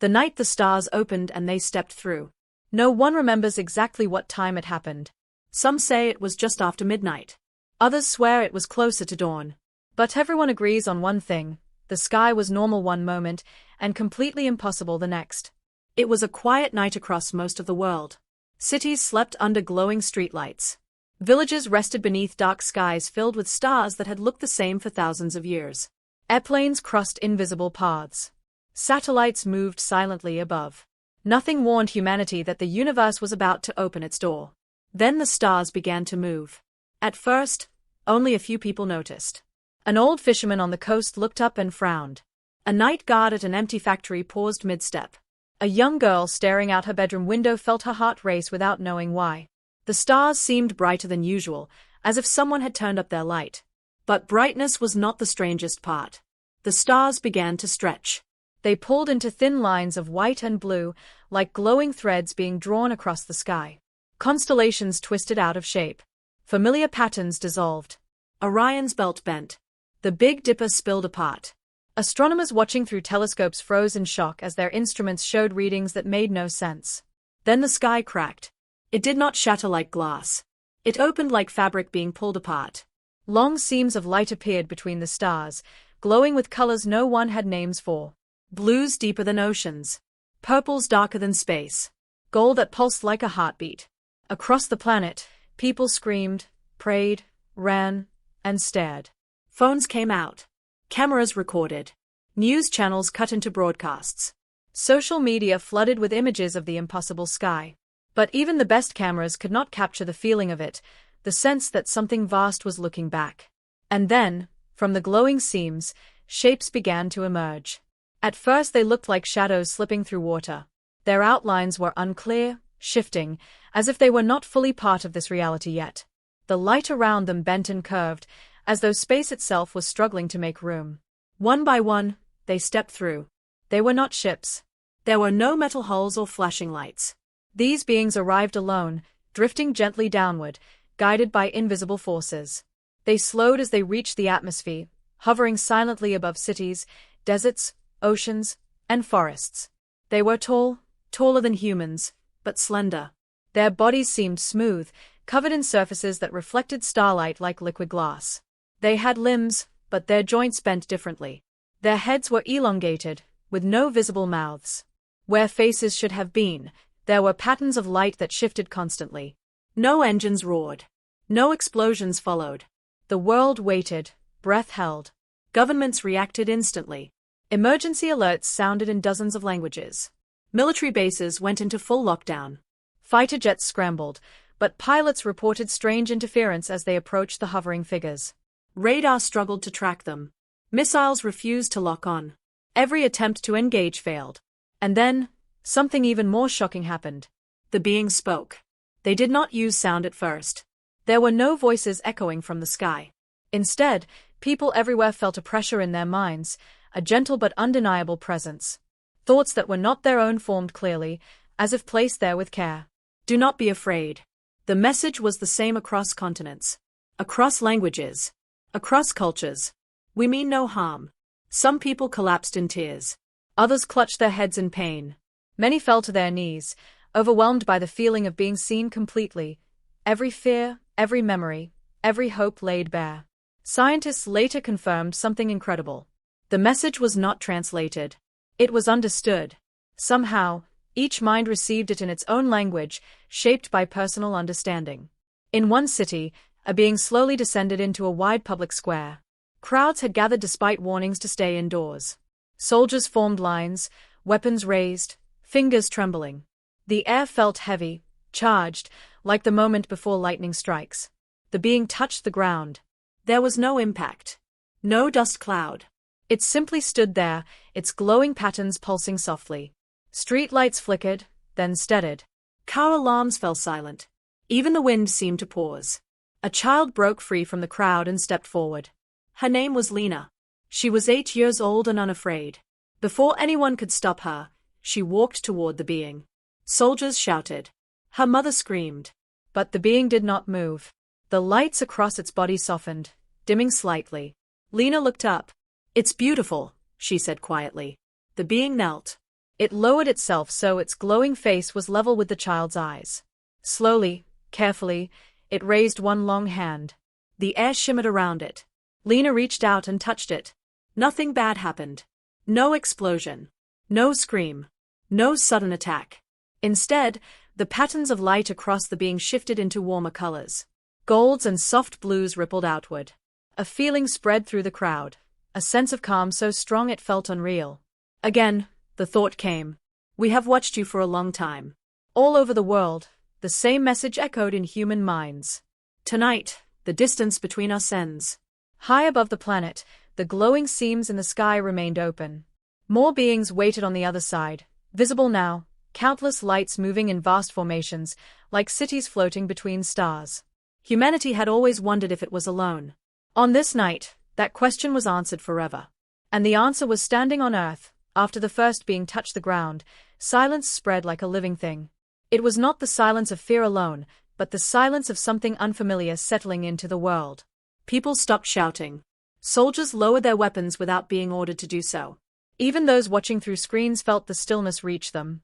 The night the stars opened and they stepped through. No one remembers exactly what time it happened. Some say it was just after midnight. Others swear it was closer to dawn. But everyone agrees on one thing: the sky was normal one moment and completely impossible the next. It was a quiet night across most of the world. Cities slept under glowing streetlights. Villages rested beneath dark skies filled with stars that had looked the same for thousands of years. Airplanes crossed invisible paths. Satellites moved silently above. Nothing warned humanity that the universe was about to open its door. Then the stars began to move. At first, only a few people noticed. An old fisherman on the coast looked up and frowned. A night guard at an empty factory paused mid-step. A young girl staring out her bedroom window felt her heart race without knowing why. The stars seemed brighter than usual, as if someone had turned up their light. But brightness was not the strangest part. The stars began to stretch. They pulled into thin lines of white and blue, like glowing threads being drawn across the sky. Constellations twisted out of shape. Familiar patterns dissolved. Orion's belt bent. The Big Dipper spilled apart. Astronomers watching through telescopes froze in shock as their instruments showed readings that made no sense. Then the sky cracked. It did not shatter like glass. It opened like fabric being pulled apart. Long seams of light appeared between the stars, glowing with colors no one had names for. Blues deeper than oceans. Purples darker than space. Gold that pulsed like a heartbeat. Across the planet, people screamed, prayed, ran, and stared. Phones came out. Cameras recorded. News channels cut into broadcasts. Social media flooded with images of the impossible sky. But even the best cameras could not capture the feeling of it, the sense that something vast was looking back. And then, from the glowing seams, shapes began to emerge. At first they looked like shadows slipping through water. Their outlines were unclear, shifting, as if they were not fully part of this reality yet. The light around them bent and curved, as though space itself was struggling to make room. One by one, they stepped through. They were not ships. There were no metal hulls or flashing lights. These beings arrived alone, drifting gently downward, guided by invisible forces. They slowed as they reached the atmosphere, hovering silently above cities, deserts, oceans, and forests. They were tall, taller than humans, but slender. Their bodies seemed smooth, covered in surfaces that reflected starlight like liquid glass. They had limbs, but their joints bent differently. Their heads were elongated, with no visible mouths. Where faces should have been, there were patterns of light that shifted constantly. No engines roared. No explosions followed. The world waited, breath held. Governments reacted instantly. Emergency alerts sounded in dozens of languages. Military bases went into full lockdown. Fighter jets scrambled, but pilots reported strange interference as they approached the hovering figures. Radar struggled to track them. Missiles refused to lock on. Every attempt to engage failed. And then, something even more shocking happened. The beings spoke. They did not use sound at first. There were no voices echoing from the sky. Instead, people everywhere felt a pressure in their minds, a gentle but undeniable presence. Thoughts that were not their own formed clearly, as if placed there with care. Do not be afraid. The message was the same across continents. Across languages. Across cultures. We mean no harm. Some people collapsed in tears. Others clutched their heads in pain. Many fell to their knees, overwhelmed by the feeling of being seen completely. Every fear, every memory, every hope laid bare. Scientists later confirmed something incredible. The message was not translated. It was understood. Somehow, each mind received it in its own language, shaped by personal understanding. In one city, a being slowly descended into a wide public square. Crowds had gathered despite warnings to stay indoors. Soldiers formed lines, weapons raised, fingers trembling. The air felt heavy, charged, like the moment before lightning strikes. The being touched the ground. There was no impact. No dust cloud. It simply stood there, its glowing patterns pulsing softly. Street lights flickered, then steadied. Car alarms fell silent. Even the wind seemed to pause. A child broke free from the crowd and stepped forward. Her name was Lena. She was 8 years old and unafraid. Before anyone could stop her, she walked toward the being. Soldiers shouted. Her mother screamed. But the being did not move. The lights across its body softened, dimming slightly. Lena looked up. It's beautiful, she said quietly. The being knelt. It lowered itself so its glowing face was level with the child's eyes. Slowly, carefully, it raised one long hand. The air shimmered around it. Lena reached out and touched it. Nothing bad happened. No explosion. No scream. No sudden attack. Instead, the patterns of light across the being shifted into warmer colors. Golds and soft blues rippled outward. A feeling spread through the crowd, a sense of calm so strong it felt unreal. Again, the thought came. We have watched you for a long time. All over the world, the same message echoed in human minds. Tonight, the distance between us ends. High above the planet, the glowing seams in the sky remained open. More beings waited on the other side, visible now, countless lights moving in vast formations, like cities floating between stars. Humanity had always wondered if it was alone. On this night, that question was answered forever. And the answer was standing on Earth, after the first being touched the ground, silence spread like a living thing. It was not the silence of fear alone, but the silence of something unfamiliar settling into the world. People stopped shouting. Soldiers lowered their weapons without being ordered to do so. Even those watching through screens felt the stillness reach them.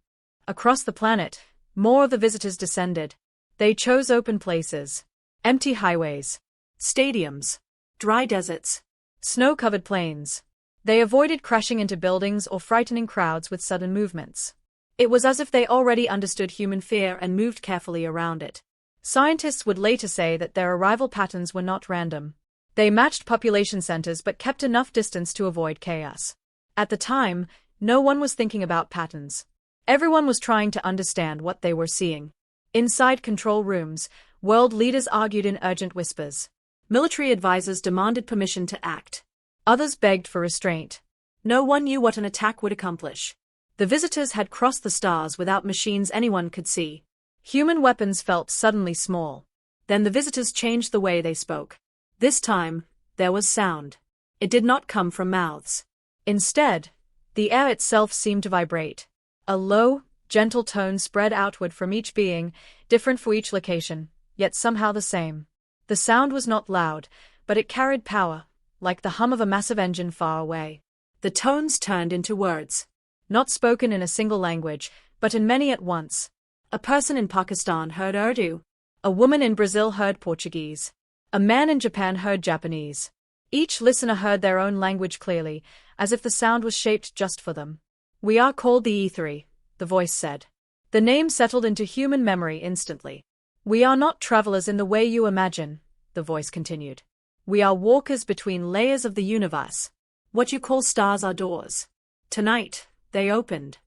Across the planet, more of the visitors descended. They chose open places. Empty highways, stadiums, dry deserts, snow-covered plains. They avoided crashing into buildings or frightening crowds with sudden movements. It was as if they already understood human fear and moved carefully around it. Scientists would later say that their arrival patterns were not random. They matched population centers but kept enough distance to avoid chaos. At the time, no one was thinking about patterns. Everyone was trying to understand what they were seeing. Inside control rooms, world leaders argued in urgent whispers. Military advisors demanded permission to act. Others begged for restraint. No one knew what an attack would accomplish. The visitors had crossed the stars without machines anyone could see. Human weapons felt suddenly small. Then the visitors changed the way they spoke. This time, there was sound. It did not come from mouths. Instead, the air itself seemed to vibrate. A low, gentle tone spread outward from each being, different for each location, yet somehow the same. The sound was not loud, but it carried power, like the hum of a massive engine far away. The tones turned into words. Not spoken in a single language, but in many at once. A person in Pakistan heard Urdu. A woman in Brazil heard Portuguese. A man in Japan heard Japanese. Each listener heard their own language clearly, as if the sound was shaped just for them. We are called the Aetheri, the voice said. The name settled into human memory instantly. We are not travelers in the way you imagine, the voice continued. We are walkers between layers of the universe. What you call stars are doors. Tonight, they opened.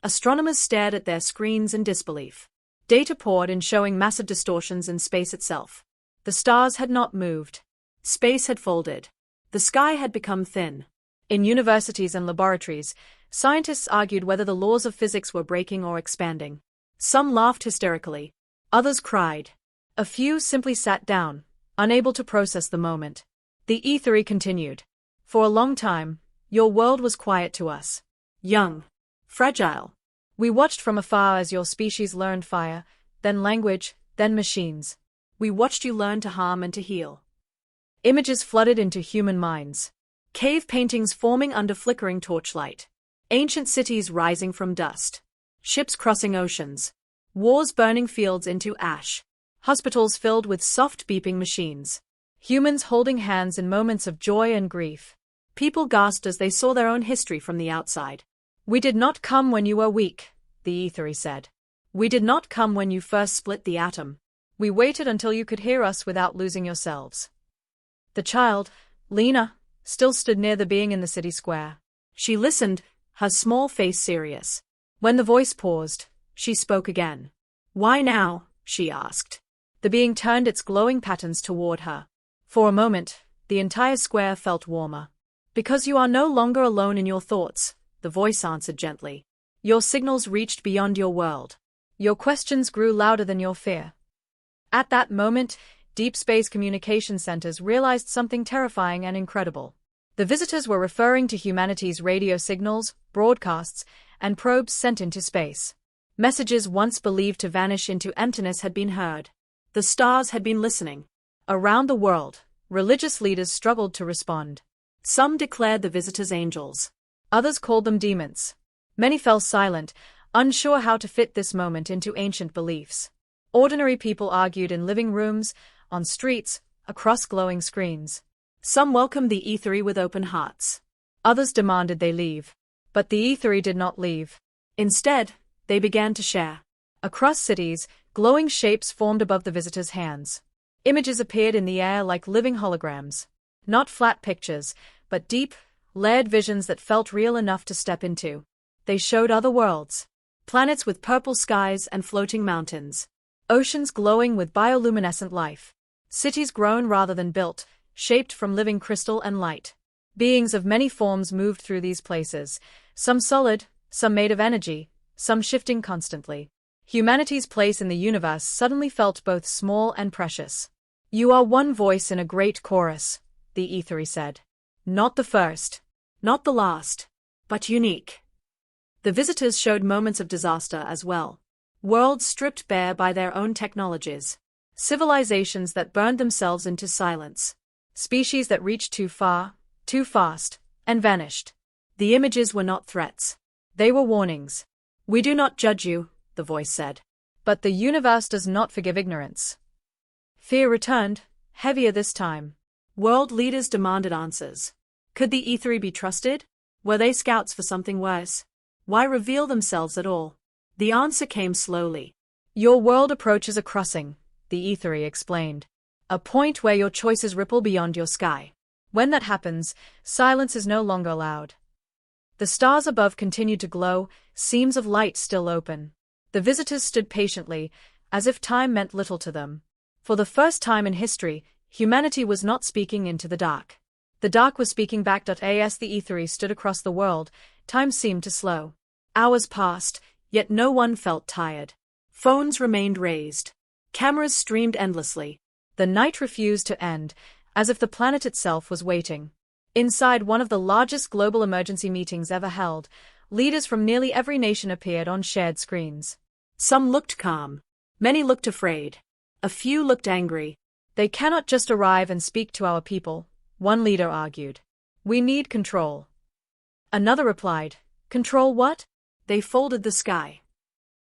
Astronomers stared at their screens in disbelief. Data poured in showing massive distortions in space itself. The stars had not moved. Space had folded. The sky had become thin. In universities and laboratories, scientists argued whether the laws of physics were breaking or expanding. Some laughed hysterically. Others cried. A few simply sat down, unable to process the moment. The Aetheri continued. For a long time, your world was quiet to us. Young. Fragile. We watched from afar as your species learned fire, then language, then machines. We watched you learn to harm and to heal. Images flooded into human minds. Cave paintings forming under flickering torchlight. Ancient cities rising from dust. Ships crossing oceans. Wars burning fields into ash. Hospitals filled with soft beeping machines. Humans holding hands in moments of joy and grief. People gasped as they saw their own history from the outside. We did not come when you were weak, the Aetheri said. We did not come when you first split the atom. We waited until you could hear us without losing yourselves. The child, Lena, still stood near the being in the city square. She listened, her small face serious. When the voice paused, she spoke again. Why now? She asked. The being turned its glowing patterns toward her. For a moment, the entire square felt warmer. Because you are no longer alone in your thoughts, the voice answered gently. Your signals reached beyond your world. Your questions grew louder than your fear. At that moment, deep space communication centers realized something terrifying and incredible. The visitors were referring to humanity's radio signals, broadcasts, and probes sent into space. Messages once believed to vanish into emptiness had been heard. The stars had been listening. Around the world, religious leaders struggled to respond. Some declared the visitors angels. Others called them demons. Many fell silent, unsure how to fit this moment into ancient beliefs. Ordinary people argued in living rooms, on streets, across glowing screens. Some welcomed the Aethery with open hearts. Others demanded they leave. But the Aethery did not leave. Instead, they began to share. Across cities, glowing shapes formed above the visitors' hands. Images appeared in the air like living holograms. Not flat pictures, but deep, layered visions that felt real enough to step into. They showed other worlds. Planets with purple skies and floating mountains. Oceans glowing with bioluminescent life. Cities grown rather than built, shaped from living crystal and light. Beings of many forms moved through these places, some solid, some made of energy, some shifting constantly. Humanity's place in the universe suddenly felt both small and precious. "You are one voice in a great chorus," the Aethery said. "Not the first, not the last, but unique." The visitors showed moments of disaster as well. Worlds stripped bare by their own technologies. Civilizations that burned themselves into silence. Species that reached too far, too fast, and vanished. The images were not threats. They were warnings. "We do not judge you," the voice said. "But the universe does not forgive ignorance." Fear returned, heavier this time. World leaders demanded answers. Could the Aethery be trusted? Were they scouts for something worse? Why reveal themselves at all? The answer came slowly. "Your world approaches a crossing," the Aethery explained. "A point where your choices ripple beyond your sky. When that happens, silence is no longer allowed." The stars above continued to glow, seams of light still open. The visitors stood patiently, as if time meant little to them. For the first time in history, humanity was not speaking into the dark. The dark was speaking back. As the Aethery stood across the world, time seemed to slow. Hours passed, yet no one felt tired. Phones remained raised. Cameras streamed endlessly. The night refused to end, as if the planet itself was waiting. Inside one of the largest global emergency meetings ever held, leaders from nearly every nation appeared on shared screens. Some looked calm. Many looked afraid. A few looked angry. "They cannot just arrive and speak to our people," one leader argued. "We need control." Another replied, "Control what?" They folded the sky.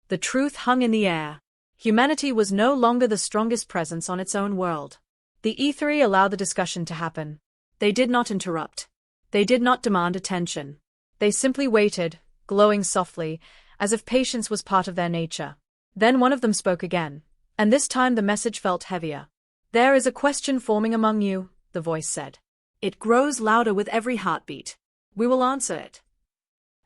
The truth hung in the air. Humanity was no longer the strongest presence on its own world. The Aethery allowed the discussion to happen. They did not interrupt. They did not demand attention. They simply waited, glowing softly, as if patience was part of their nature. Then one of them spoke again, and this time the message felt heavier. "There is a question forming among you," the voice said. "It grows louder with every heartbeat. We will answer it."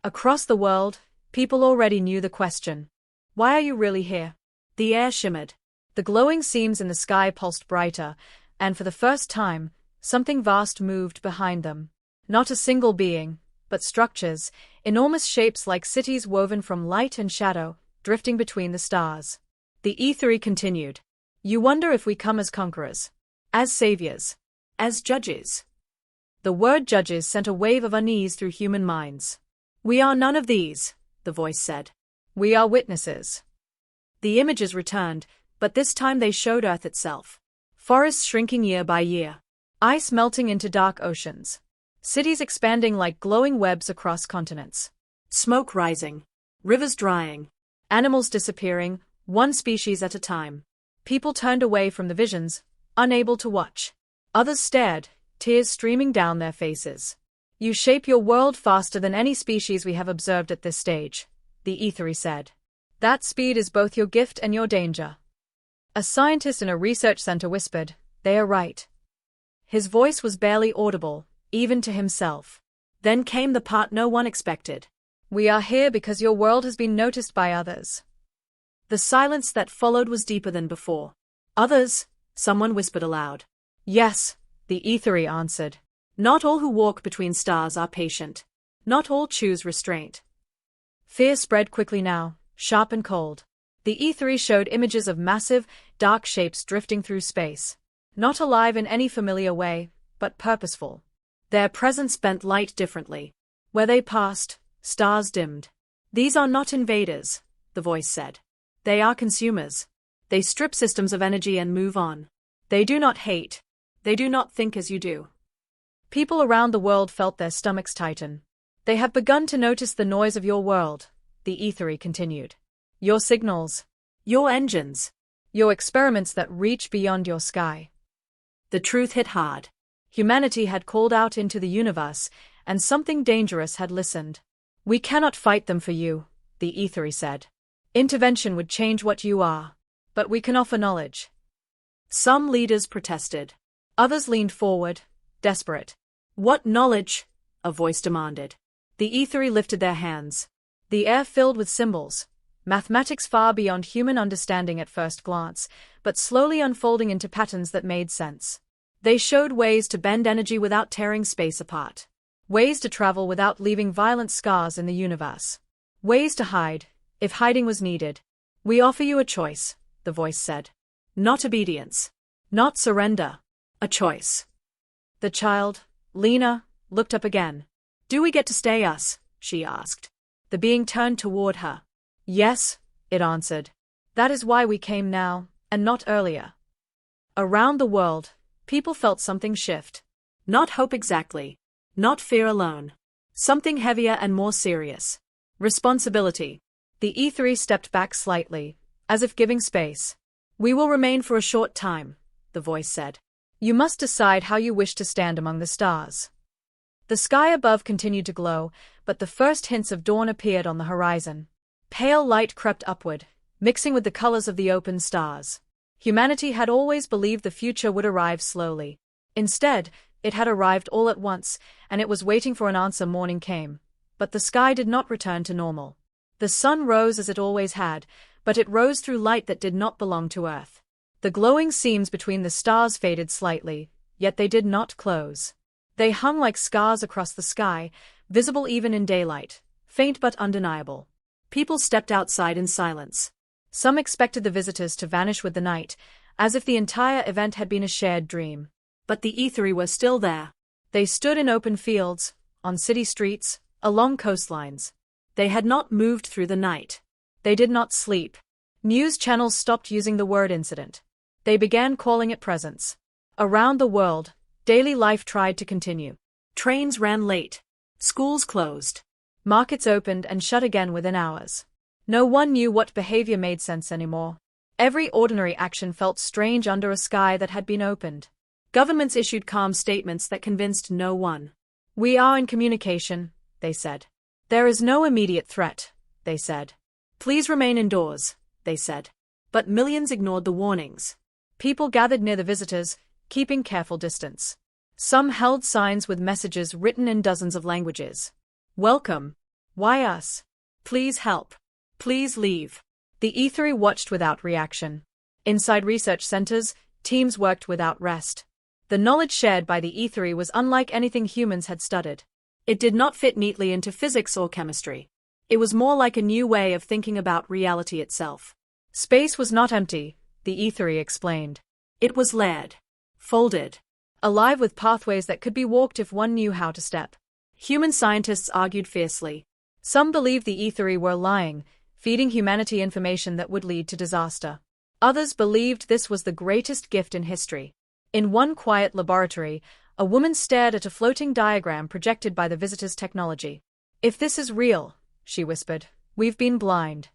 Across the world, people already knew the question. "Why are you really here?" The air shimmered. The glowing seams in the sky pulsed brighter, and for the first time, something vast moved behind them. Not a single being, but structures, enormous shapes like cities woven from light and shadow, drifting between the stars. The Aethery continued. "You wonder if we come as conquerors, as saviors, as judges." The word judges sent a wave of unease through human minds. "We are none of these," the voice said. "We are witnesses." The images returned, but this time they showed Earth itself. Forests shrinking year by year. Ice melting into dark oceans. Cities expanding like glowing webs across continents. Smoke rising. Rivers drying. Animals disappearing, one species at a time. People turned away from the visions, unable to watch. Others stared, tears streaming down their faces. "You shape your world faster than any species we have observed at this stage," the Aethery said. "That speed is both your gift and your danger." A scientist in a research center whispered, "They are right." His voice was barely audible, even to himself. Then came the part no one expected. "We are here because your world has been noticed by others." The silence that followed was deeper than before. "Others?" someone whispered aloud. "Yes," the Aethery answered. "Not all who walk between stars are patient. Not all choose restraint." Fear spread quickly now, sharp and cold. The Aethery showed images of massive, dark shapes drifting through space. Not alive in any familiar way, but purposeful. Their presence bent light differently. Where they passed, stars dimmed. "These are not invaders," the voice said. "They are consumers. They strip systems of energy and move on. They do not hate. They do not think as you do." People around the world felt their stomachs tighten. They have begun to notice the noise of your world, the Ethery continued. Your signals. Your engines. Your experiments that reach beyond your sky. The truth hit hard. Humanity had called out into the universe, and something dangerous had listened. We cannot fight them for you, the Ethery said. Intervention would change what you are. But we can offer knowledge. Some leaders protested. Others leaned forward, desperate. What knowledge? A voice demanded. The Ethery lifted their hands. The air filled with symbols, mathematics far beyond human understanding at first glance, but slowly unfolding into patterns that made sense. They showed ways to bend energy without tearing space apart. Ways to travel without leaving violent scars in the universe. Ways to hide, if hiding was needed. We offer you a choice, the voice said. Not obedience. Not surrender. A choice. The child, Lena, looked up again. Do we get to stay us? She asked. The being turned toward her. Yes, it answered. That is why we came now, and not earlier. Around the world, people felt something shift. Not hope exactly. Not fear alone. Something heavier and more serious. Responsibility. The Ethery stepped back slightly, as if giving space. We will remain for a short time, the voice said. You must decide how you wish to stand among the stars. The sky above continued to glow, but the first hints of dawn appeared on the horizon. Pale light crept upward, mixing with the colors of the open stars. Humanity had always believed the future would arrive slowly. Instead, it had arrived all at once, and it was waiting for an answer. Morning came. But the sky did not return to normal. The sun rose as it always had, but it rose through light that did not belong to Earth. The glowing seams between the stars faded slightly, yet they did not close. They hung like scars across the sky, visible even in daylight, faint but undeniable. People stepped outside in silence. Some expected the visitors to vanish with the night, as if the entire event had been a shared dream. But the Ethery were still there. They stood in open fields, on city streets, along coastlines. They had not moved through the night. They did not sleep. News channels stopped using the word incident. They began calling it presence. Around the world, daily life tried to continue. Trains ran late. Schools closed. Markets opened and shut again within hours. No one knew what behavior made sense anymore. Every ordinary action felt strange under a sky that had been opened. Governments issued calm statements that convinced no one. We are in communication, they said. There is no immediate threat, they said. Please remain indoors, they said. But millions ignored the warnings. People gathered near the visitors, keeping careful distance. Some held signs with messages written in dozens of languages. Welcome. Why us? Please help. Please leave. The Ethery watched without reaction. Inside research centers, teams worked without rest. The knowledge shared by the Ethery was unlike anything humans had studied. It did not fit neatly into physics or chemistry. It was more like a new way of thinking about reality itself. Space was not empty, the Ethery explained. It was layered, folded, alive with pathways that could be walked if one knew how to step. Human scientists argued fiercely. Some believed the Ethery were lying, feeding humanity information that would lead to disaster. Others believed this was the greatest gift in history. In one quiet laboratory, a woman stared at a floating diagram projected by the visitor's technology. If this is real, she whispered, we've been blind.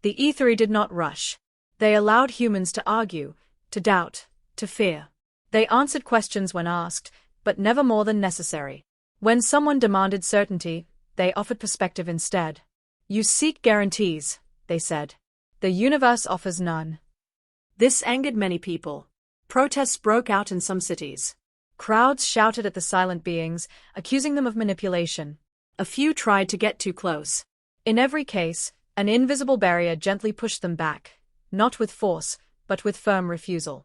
The Ethery did not rush. They allowed humans to argue, to doubt, to fear. They answered questions when asked, but never more than necessary. When someone demanded certainty, they offered perspective instead. You seek guarantees, they said. The universe offers none. This angered many people. Protests broke out in some cities. Crowds shouted at the silent beings, accusing them of manipulation. A few tried to get too close. In every case, an invisible barrier gently pushed them back, not with force, but with firm refusal.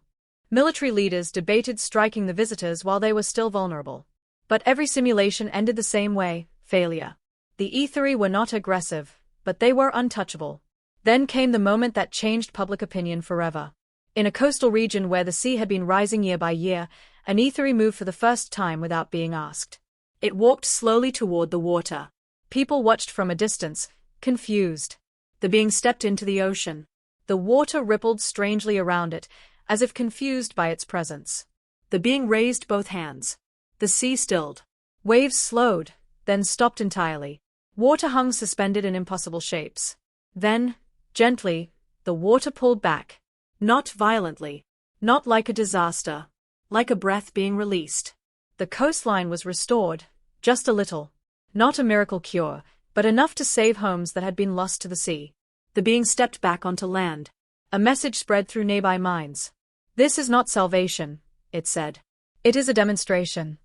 Military leaders debated striking the visitors while they were still vulnerable. But every simulation ended the same way, failure. The Ethery were not aggressive, but they were untouchable. Then came the moment that changed public opinion forever. In a coastal region where the sea had been rising year by year, an Ethery moved for the first time without being asked. It walked slowly toward the water. People watched from a distance, confused. The being stepped into the ocean. The water rippled strangely around it, as if confused by its presence. The being raised both hands. The sea stilled. Waves slowed, then stopped entirely. Water hung suspended in impossible shapes. Then, gently, the water pulled back. Not violently. Not like a disaster. Like a breath being released. The coastline was restored, just a little. Not a miracle cure, but enough to save homes that had been lost to the sea. The being stepped back onto land. A message spread through nearby minds. This is not salvation, it said. It is a demonstration.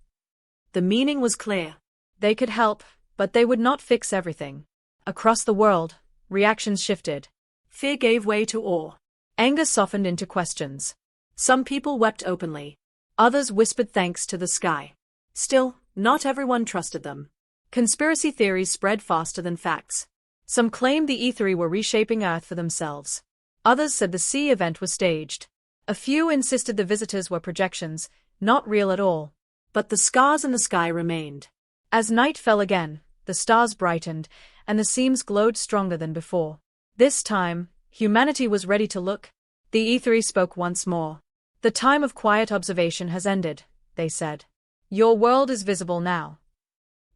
The meaning was clear. They could help, but they would not fix everything. Across the world, reactions shifted. Fear gave way to awe. Anger softened into questions. Some people wept openly. Others whispered thanks to the sky. Still, not everyone trusted them. Conspiracy theories spread faster than facts. Some claimed the Aetheri were reshaping Earth for themselves. Others said the sea event was staged. A few insisted the visitors were projections, not real at all. But the scars in the sky remained. As night fell again, the stars brightened, and the seams glowed stronger than before. This time, humanity was ready to look. The Aetheri spoke once more. The time of quiet observation has ended, they said. Your world is visible now.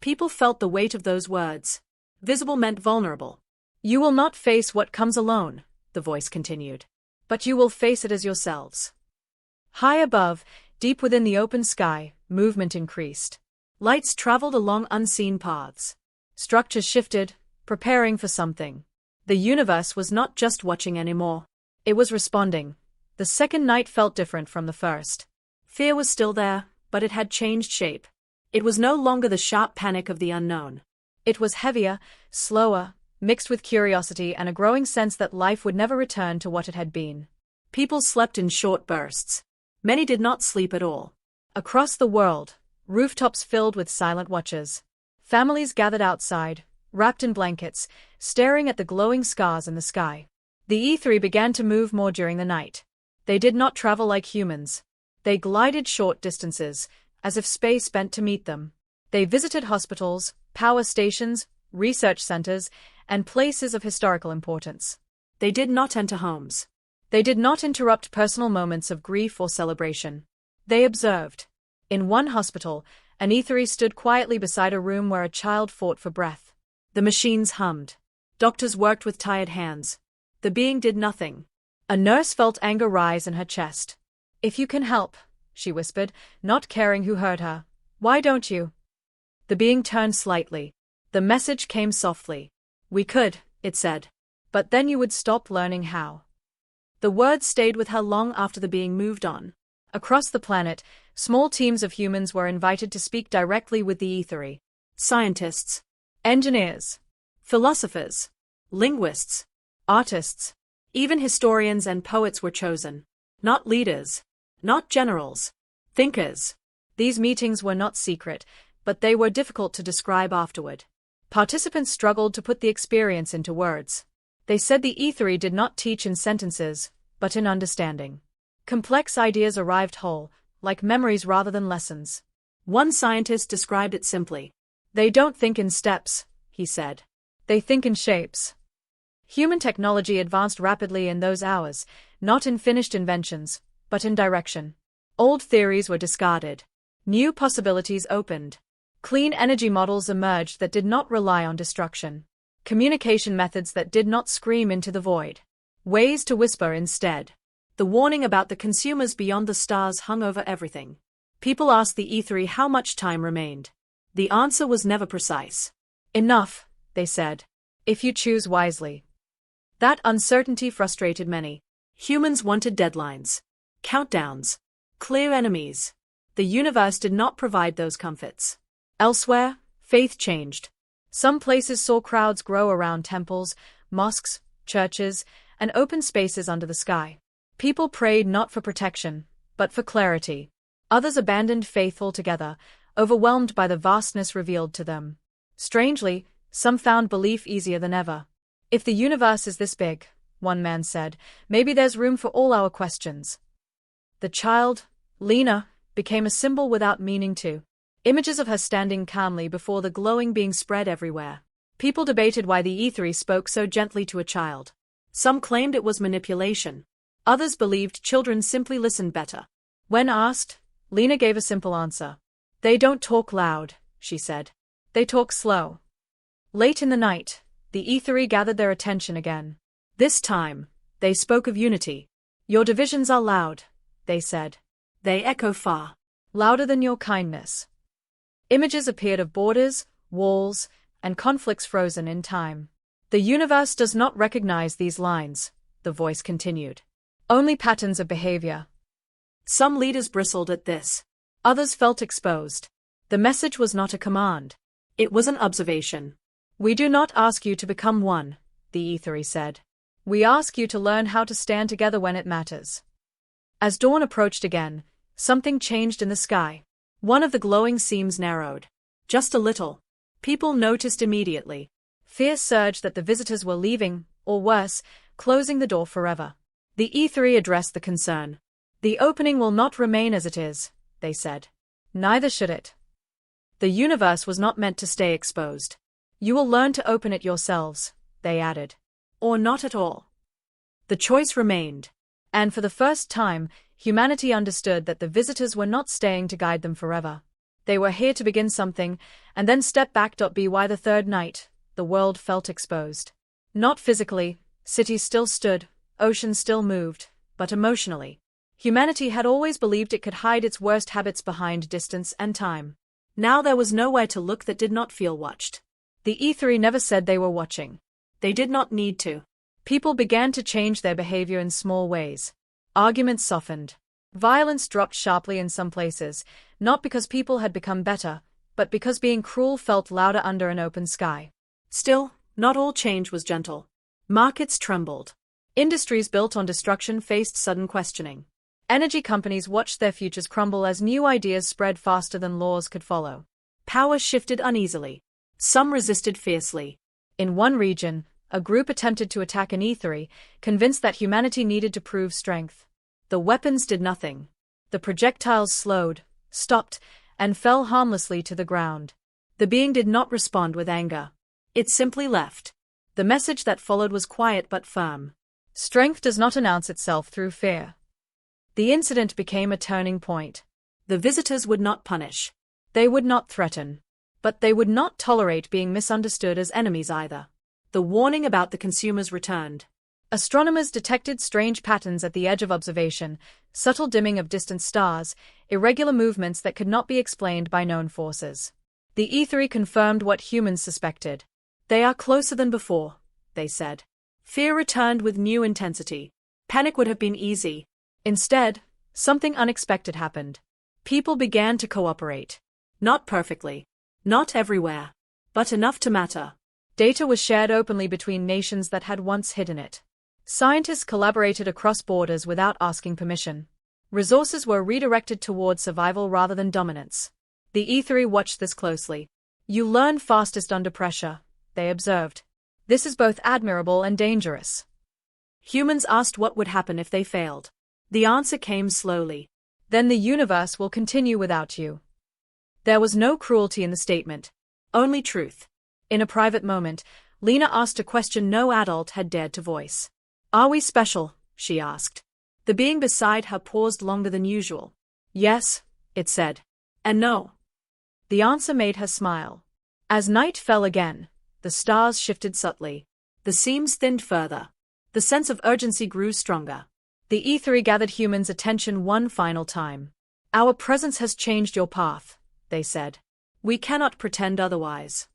People felt the weight of those words. Visible meant vulnerable. You will not face what comes alone, the voice continued. But you will face it as yourselves. High above, deep within the open sky, movement increased. Lights traveled along unseen paths. Structures shifted, preparing for something. The universe was not just watching anymore. It was responding. The second night felt different from the first. Fear was still there, but it had changed shape. It was no longer the sharp panic of the unknown. It was heavier, slower, mixed with curiosity and a growing sense that life would never return to what it had been. People slept in short bursts. Many did not sleep at all. Across the world, rooftops filled with silent watchers. Families gathered outside, wrapped in blankets, staring at the glowing scars in the sky. The Aetheri began to move more during the night. They did not travel like humans. They glided short distances, as if space bent to meet them. They visited hospitals, power stations, research centers, and places of historical importance. They did not enter homes. They did not interrupt personal moments of grief or celebration. They observed. In one hospital, an Aetheri stood quietly beside a room where a child fought for breath. The machines hummed. Doctors worked with tired hands. The being did nothing. A nurse felt anger rise in her chest. If you can help, she whispered, not caring who heard her. Why don't you? The being turned slightly. The message came softly. We could, it said. But then you would stop learning how. The words stayed with her long after the being moved on. Across the planet, small teams of humans were invited to speak directly with the Aetheri. Scientists, engineers, philosophers, linguists, artists, even historians and poets were chosen. Not leaders, not generals, thinkers. These meetings were not secret, but they were difficult to describe afterward. Participants struggled to put the experience into words. They said the Aetheri did not teach in sentences, but in understanding. Complex ideas arrived whole, like memories rather than lessons. One scientist described it simply. They don't think in steps, he said. They think in shapes. Human technology advanced rapidly in those hours, not in finished inventions, but in direction. Old theories were discarded. New possibilities opened. Clean energy models emerged that did not rely on destruction. Communication methods that did not scream into the void. Ways to whisper instead. The warning about the consumers beyond the stars hung over everything. People asked the Aetheri how much time remained. The answer was never precise. Enough, they said. If you choose wisely. That uncertainty frustrated many. Humans wanted deadlines, countdowns, clear enemies. The universe did not provide those comforts. Elsewhere, faith changed. Some places saw crowds grow around temples, mosques, churches, and open spaces under the sky. People prayed not for protection, but for clarity. Others abandoned faith altogether, overwhelmed by the vastness revealed to them. Strangely, some found belief easier than ever. If the universe is this big, one man said, maybe there's room for all our questions. The child, Lena, became a symbol without meaning to. Images of her standing calmly before the glowing being spread everywhere. People debated why the Aetheri spoke so gently to a child. Some claimed it was manipulation. Others believed children simply listened better. When asked, Lena gave a simple answer. They don't talk loud, she said. They talk slow. Late in the night, the Aethery gathered their attention again. This time, they spoke of unity. Your divisions are loud, they said. They echo far. Louder than your kindness. Images appeared of borders, walls, and conflicts frozen in time. The universe does not recognize these lines, the voice continued. Only patterns of behavior. Some leaders bristled at this. Others felt exposed. The message was not a command. It was an observation. We do not ask you to become one, the Aethery said. We ask you to learn how to stand together when it matters. As dawn approached again, something changed in the sky. One of the glowing seams narrowed. Just a little. People noticed immediately. Fear surged that the visitors were leaving, or worse, closing the door forever. The Aethery addressed the concern. The opening will not remain as it is, they said. Neither should it. The universe was not meant to stay exposed. You will learn to open it yourselves, they added. Or not at all. The choice remained. And for the first time, humanity understood that the visitors were not staying to guide them forever. They were here to begin something, and then step back. By the third night, the world felt exposed. Not physically, cities still stood, oceans still moved, but emotionally. Humanity had always believed it could hide its worst habits behind distance and time. Now there was nowhere to look that did not feel watched. The Aethery never said they were watching. They did not need to. People began to change their behavior in small ways. Arguments softened. Violence dropped sharply in some places, not because people had become better, but because being cruel felt louder under an open sky. Still, not all change was gentle. Markets trembled. Industries built on destruction faced sudden questioning. Energy companies watched their futures crumble as new ideas spread faster than laws could follow. Power shifted uneasily. Some resisted fiercely. In one region, a group attempted to attack an Aethery, convinced that humanity needed to prove strength. The weapons did nothing. The projectiles slowed, stopped, and fell harmlessly to the ground. The being did not respond with anger. It simply left. The message that followed was quiet but firm. Strength does not announce itself through fear. The incident became a turning point. The visitors would not punish. They would not threaten. But they would not tolerate being misunderstood as enemies either. The warning about the consumers returned. Astronomers detected strange patterns at the edge of observation, subtle dimming of distant stars, irregular movements that could not be explained by known forces. The Aethery confirmed what humans suspected. They are closer than before, they said. Fear returned with new intensity. Panic would have been easy. Instead, something unexpected happened. People began to cooperate. Not perfectly. Not everywhere. But enough to matter. Data was shared openly between nations that had once hidden it. Scientists collaborated across borders without asking permission. Resources were redirected toward survival rather than dominance. The Aethery watched this closely. You learn fastest under pressure, they observed. This is both admirable and dangerous. Humans asked what would happen if they failed. The answer came slowly. Then the universe will continue without you. There was no cruelty in the statement. Only truth. In a private moment, Lena asked a question no adult had dared to voice. Are we special? She asked. The being beside her paused longer than usual. Yes, it said. And no. The answer made her smile. As night fell again, the stars shifted subtly. The seams thinned further. The sense of urgency grew stronger. The Aethery gathered humans' attention one final time. Our presence has changed your path, they said. We cannot pretend otherwise.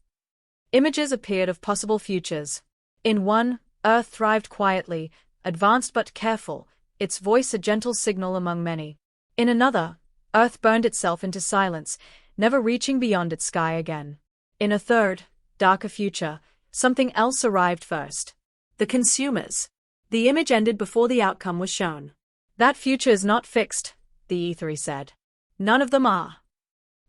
Images appeared of possible futures. In one, Earth thrived quietly, advanced but careful, its voice a gentle signal among many. In another, Earth burned itself into silence, never reaching beyond its sky again. In a third, darker future, something else arrived first. The consumers. The image ended before the outcome was shown. That future is not fixed, the Aethery said. None of them are.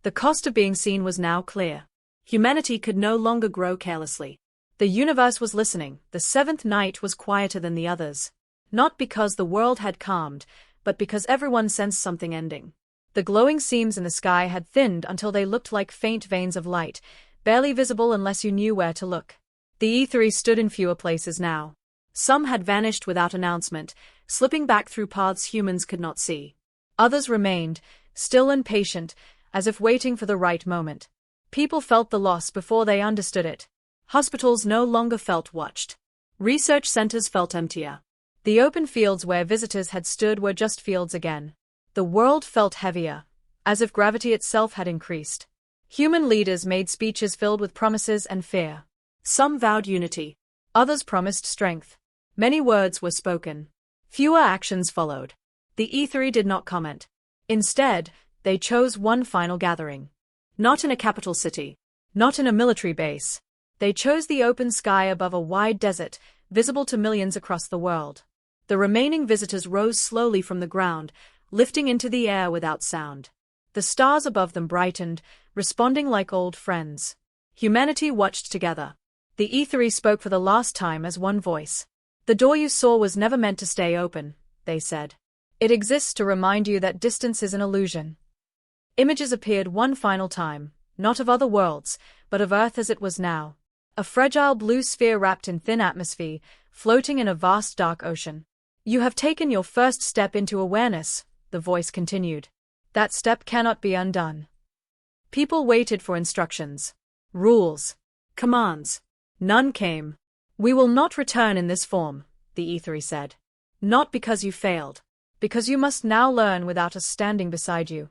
The cost of being seen was now clear. Humanity could no longer grow carelessly. The universe was listening. The seventh night was quieter than the others. Not because the world had calmed, but because everyone sensed something ending. The glowing seams in the sky had thinned until they looked like faint veins of light, barely visible unless you knew where to look. The Aethery stood in fewer places now. Some had vanished without announcement, slipping back through paths humans could not see. Others remained, still and patient, as if waiting for the right moment. People felt the loss before they understood it. Hospitals no longer felt watched. Research centers felt emptier. The open fields where visitors had stood were just fields again. The world felt heavier, as if gravity itself had increased. Human leaders made speeches filled with promises and fear. Some vowed unity. Others promised strength. Many words were spoken. Fewer actions followed. The E3 did not comment. Instead, they chose one final gathering. Not in a capital city. Not in a military base. They chose the open sky above a wide desert, visible to millions across the world. The remaining visitors rose slowly from the ground, lifting into the air without sound. The stars above them brightened, responding like old friends. Humanity watched together. The E3 spoke for the last time as one voice. The door you saw was never meant to stay open, they said. It exists to remind you that distance is an illusion. Images appeared one final time, not of other worlds, but of Earth as it was now. A fragile blue sphere wrapped in thin atmosphere, floating in a vast dark ocean. You have taken your first step into awareness, the voice continued. That step cannot be undone. People waited for instructions. Rules. Commands. None came. We will not return in this form, the E3 said. Not because you failed. Because you must now learn without us standing beside you.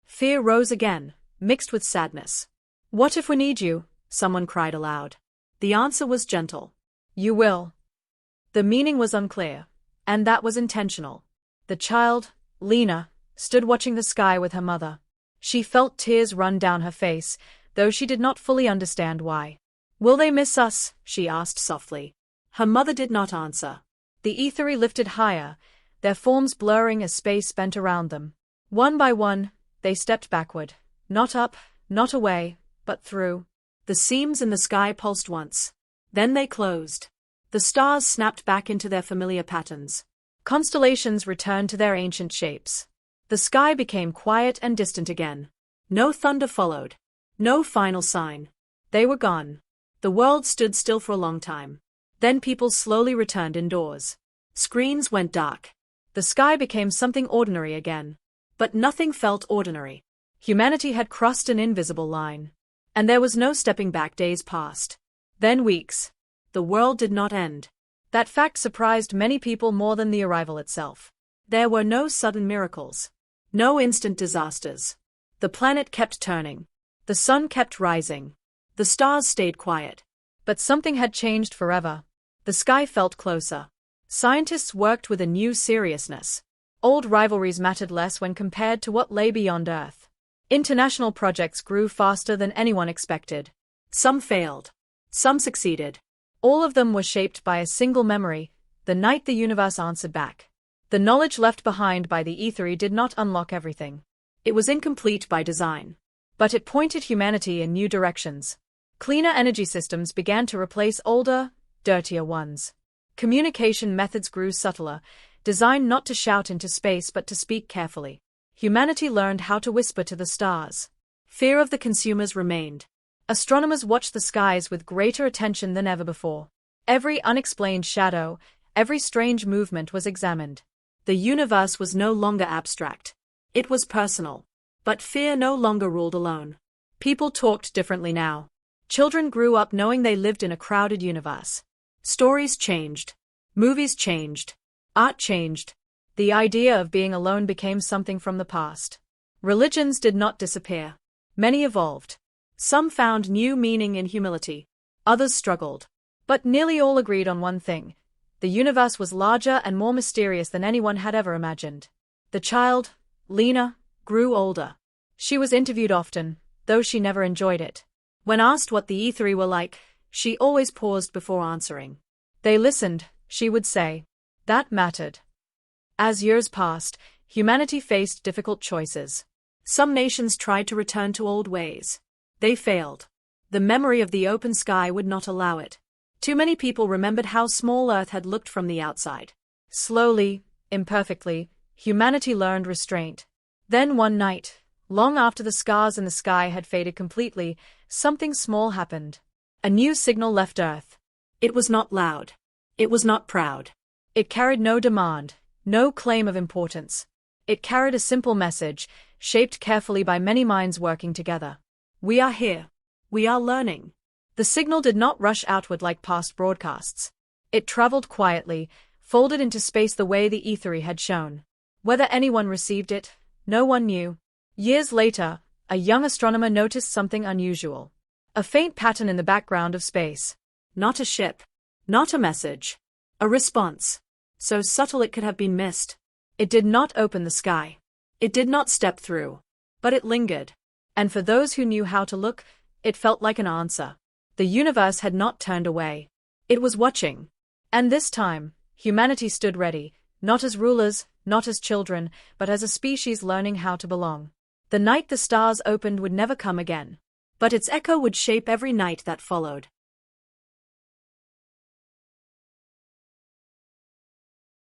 Fear rose again, mixed with sadness. What if we need you? Someone cried aloud. The answer was gentle. You will. The meaning was unclear, and that was intentional. The child, Lena, stood watching the sky with her mother. She felt tears run down her face, though she did not fully understand why. Will they miss us? She asked softly. Her mother did not answer. The E3 lifted higher, their forms blurring as space bent around them. One by one, they stepped backward. Not up, not away, but through. The seams in the sky pulsed once. Then they closed. The stars snapped back into their familiar patterns. Constellations returned to their ancient shapes. The sky became quiet and distant again. No thunder followed. No final sign. They were gone. The world stood still for a long time. Then people slowly returned indoors. Screens went dark. The sky became something ordinary again. But nothing felt ordinary. Humanity had crossed an invisible line. And there was no stepping back. Days passed. Then weeks. The world did not end. That fact surprised many people more than the arrival itself. There were no sudden miracles. No instant disasters. The planet kept turning. The sun kept rising. The stars stayed quiet. But something had changed forever. The sky felt closer. Scientists worked with a new seriousness. Old rivalries mattered less when compared to what lay beyond Earth. International projects grew faster than anyone expected. Some failed. Some succeeded. All of them were shaped by a single memory, the night the universe answered back. The knowledge left behind by the E3 did not unlock everything. It was incomplete by design. But it pointed humanity in new directions. Cleaner energy systems began to replace older, dirtier ones. Communication methods grew subtler, designed not to shout into space but to speak carefully. Humanity learned how to whisper to the stars. Fear of the consumers remained. Astronomers watched the skies with greater attention than ever before. Every unexplained shadow, every strange movement was examined. The universe was no longer abstract. It was personal. But fear no longer ruled alone. People talked differently now. Children grew up knowing they lived in a crowded universe. Stories changed. Movies changed. Art changed. The idea of being alone became something from the past. Religions did not disappear. Many evolved. Some found new meaning in humility. Others struggled. But nearly all agreed on one thing. The universe was larger and more mysterious than anyone had ever imagined. The child, Lena, grew older. She was interviewed often, though she never enjoyed it. When asked what the E3 were like, she always paused before answering. They listened, she would say. That mattered. As years passed, humanity faced difficult choices. Some nations tried to return to old ways. They failed. The memory of the open sky would not allow it. Too many people remembered how small Earth had looked from the outside. Slowly, imperfectly, humanity learned restraint. Then one night, long after the scars in the sky had faded completely, something small happened. A new signal left Earth. It was not loud. It was not proud. It carried no demand, no claim of importance. It carried a simple message, shaped carefully by many minds working together. We are here. We are learning. The signal did not rush outward like past broadcasts. It traveled quietly, folded into space the way the ethery had shown. Whether anyone received it, no one knew. Years later, a young astronomer noticed something unusual. A faint pattern in the background of space. Not a ship. Not a message. A response. So subtle it could have been missed. It did not open the sky. It did not step through. But it lingered. And for those who knew how to look, it felt like an answer. The universe had not turned away. It was watching. And this time, humanity stood ready, not as rulers, not as children, but as a species learning how to belong. The night the stars opened would never come again. But its echo would shape every night that followed.